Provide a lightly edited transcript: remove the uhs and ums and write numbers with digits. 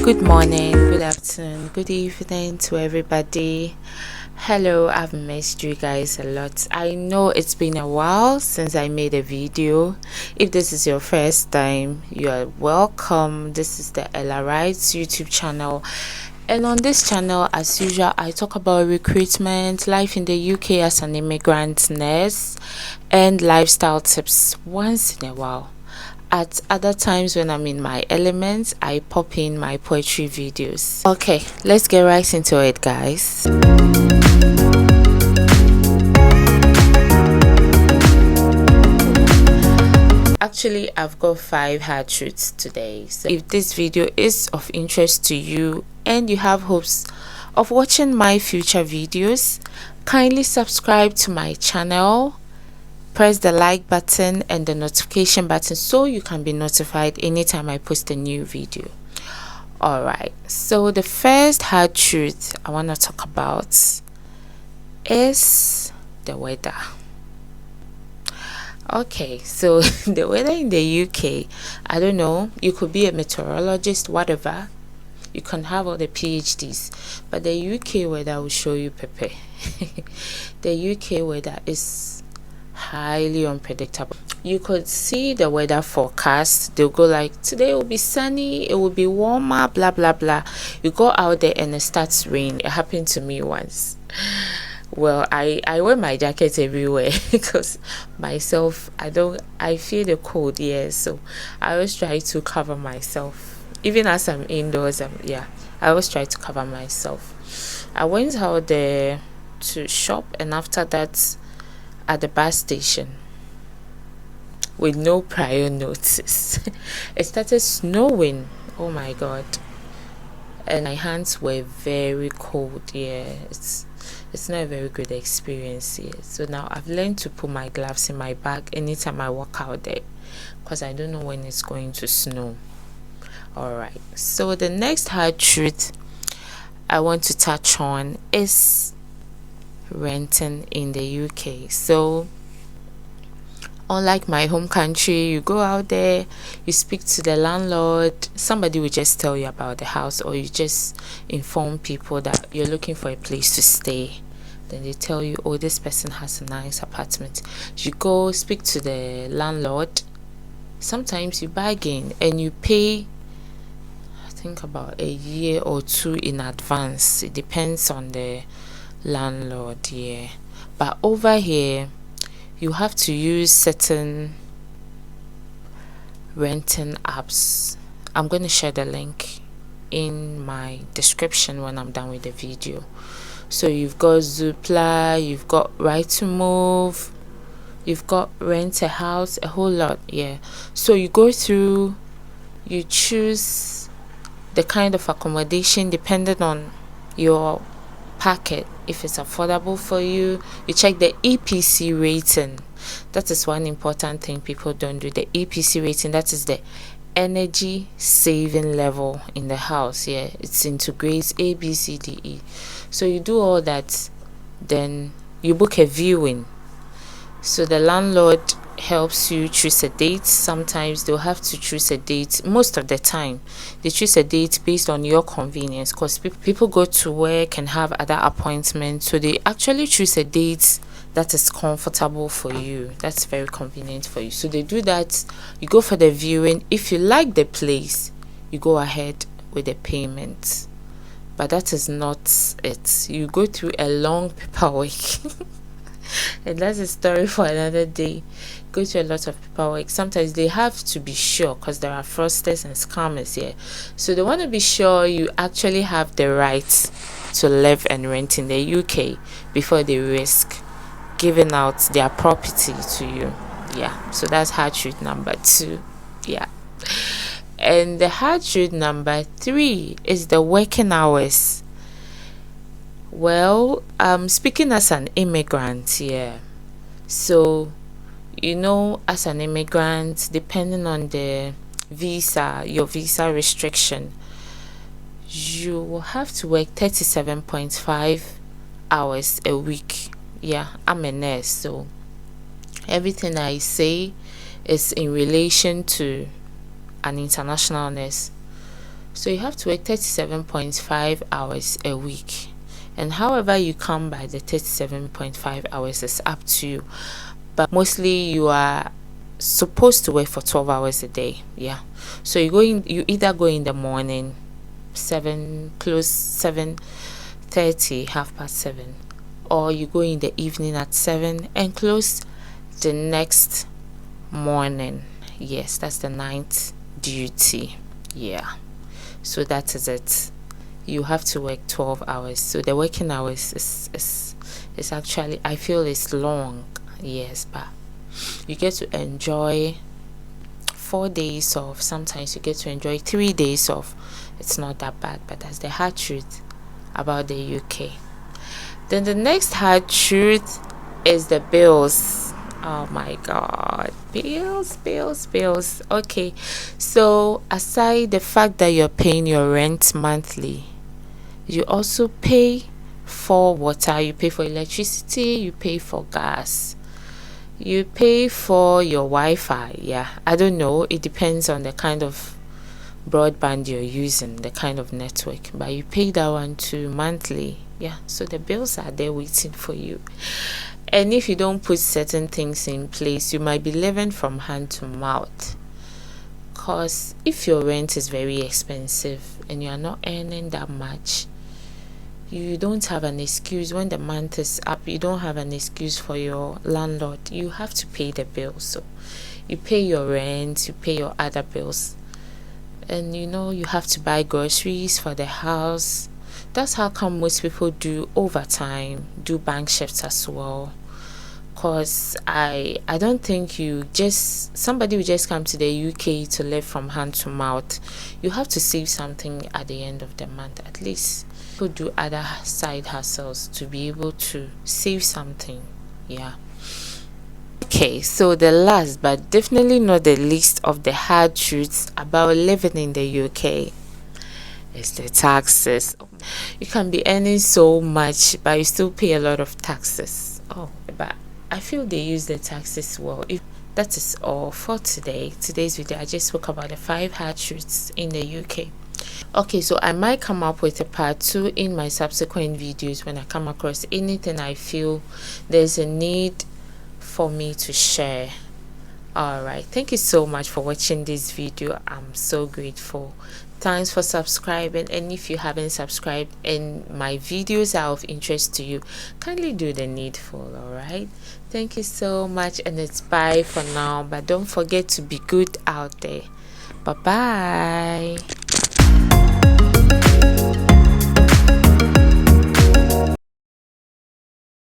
Good morning, good afternoon, good evening to everybody. Hello, I've missed you guys a lot. I know it's been a while since I made a video. If this is your first time, you are welcome. This is the Ella Writes YouTube channel. And on this channel, as usual, I talk about recruitment, life in the UK as an immigrant nurse, and lifestyle tips once in a while. At other times when I'm in my element, I pop in my poetry videos. Okay, let's get right into it, guys. Actually, I've got 5 hard truths today. So if this video is of interest to you and you have hopes of watching my future videos, kindly subscribe to my channel. Press the like button and the notification button so you can be notified anytime I post a new video. Alright, so the first hard truth I want to talk about is the weather. Okay, so the weather in the UK, I don't know, you could be a meteorologist, whatever. You can have all the PhDs, but the UK weather will show you pepe. The UK weather is highly unpredictable. You could see the weather forecast. They'll go like, today will be sunny, it will be warmer, blah blah blah. You go out there and it starts rain. It happened to me once. Well, I wear my jacket everywhere because myself, I feel the cold, yeah, so I always try to cover myself. Even as I'm indoors, I always try to cover myself. I went out there to shop, and after that, at the bus station, with no prior notice, it started snowing. Oh my god, and my hands were very cold. Yeah, it's not a very good experience here. So now I've learned to put my gloves in my bag anytime I walk out there, because I don't know when it's going to snow. All right, so the next hard truth I want to touch on is renting in the UK. So unlike my home country, you go out there, you speak to the landlord, somebody will just tell you about the house, or you just inform people that you're looking for a place to stay. Then they tell you, oh, this person has a nice apartment. You go speak to the landlord. Sometimes you bargain and you pay, I think, about a year or two in advance. It depends on the landlord, yeah. But over here, you have to use certain renting apps. I'm going to share the link in my description when I'm done with the video. So you've got Zoopla, you've got Right to Move, you've got Rent a House, a whole lot, yeah. So you go through, you choose the kind of accommodation depending on your packet. If it's affordable for you, you check the EPC rating. That is one important thing people don't do. The EPC rating, that is the energy saving level in the house. Yeah, it's into grades A, B, C, D, E. So you do all that, then you book a viewing. So the landlord helps you choose a date. Sometimes they'll have to choose a date. Most of the time they choose a date based on your convenience, because people go to work and have other appointments, so they actually choose a date that is comfortable for you, that's very convenient for you. So they do that. You go for the viewing. If you like the place, you go ahead with the payment. But that is not it. You go through a long paperwork and that's a story for another day. Go to a lot of paperwork. Sometimes they have to be sure, because there are fraudsters and scammers here. So they want to be sure you actually have the right to live and rent in the UK before they risk giving out their property to you. Yeah, so that's hard truth number 2. Yeah. And the hard truth number 3 is the working hours. Well, speaking as an immigrant, yeah. So, you know, as an immigrant, depending on the visa, your visa restriction, you will have to work 37.5 hours a week. Yeah, I'm a nurse, so everything I say is in relation to an international nurse. So you have to work 37.5 hours a week, and however you come by the 37.5 hours is up to you, but mostly you are supposed to work for 12 hours a day. Yeah, so you either go in the morning 7, close 7:30, 7:30, or you go in the evening at 7 and close the next morning. Yes, that's the night duty. Yeah, so that is it. You have to work 12 hours, so the working hours is actually, I feel it's long. Yes, but you get to enjoy 4 days off. Sometimes you get to enjoy 3 days off. It's not that bad, but that's the hard truth about the UK. Then the next hard truth is the bills. Oh my god, bills. Okay, so aside the fact that you're paying your rent monthly, you also pay for water, you pay for electricity, you pay for gas, you pay for your Wi-Fi. Yeah, I don't know, it depends on the kind of broadband you're using, the kind of network, but you pay that one too monthly. Yeah, so the bills are there waiting for you. And if you don't put certain things in place, you might be living from hand to mouth, because if your rent is very expensive and you are not earning that much, you don't have an excuse. When the month is up, you don't have an excuse for your landlord. You have to pay the bills. So you pay your rent, you pay your other bills, and you have to buy groceries for the house. That's how come most people do overtime, do bank shifts as well. Because I don't think somebody will just come to the UK to live from hand to mouth. You have to save something at the end of the month. At least people do other side hustles to be able to save something. Yeah. Okay, so the last but definitely not the least of the hard truths about living in the UK is the taxes. You can be earning so much, but you still pay a lot of taxes. Oh, but I feel they use the taxes well. If that is all for today's video, I just spoke about the 5 hard truths in the UK. Okay, so I might come up with a part 2 in my subsequent videos when I come across anything I feel there's a need for me to share. Alright, thank you so much for watching this video. I'm so grateful. Thanks for subscribing, and if you haven't subscribed and my videos are of interest to you, kindly do the needful. Alright, thank you so much, and it's bye for now, but don't forget to be good out there. Bye bye.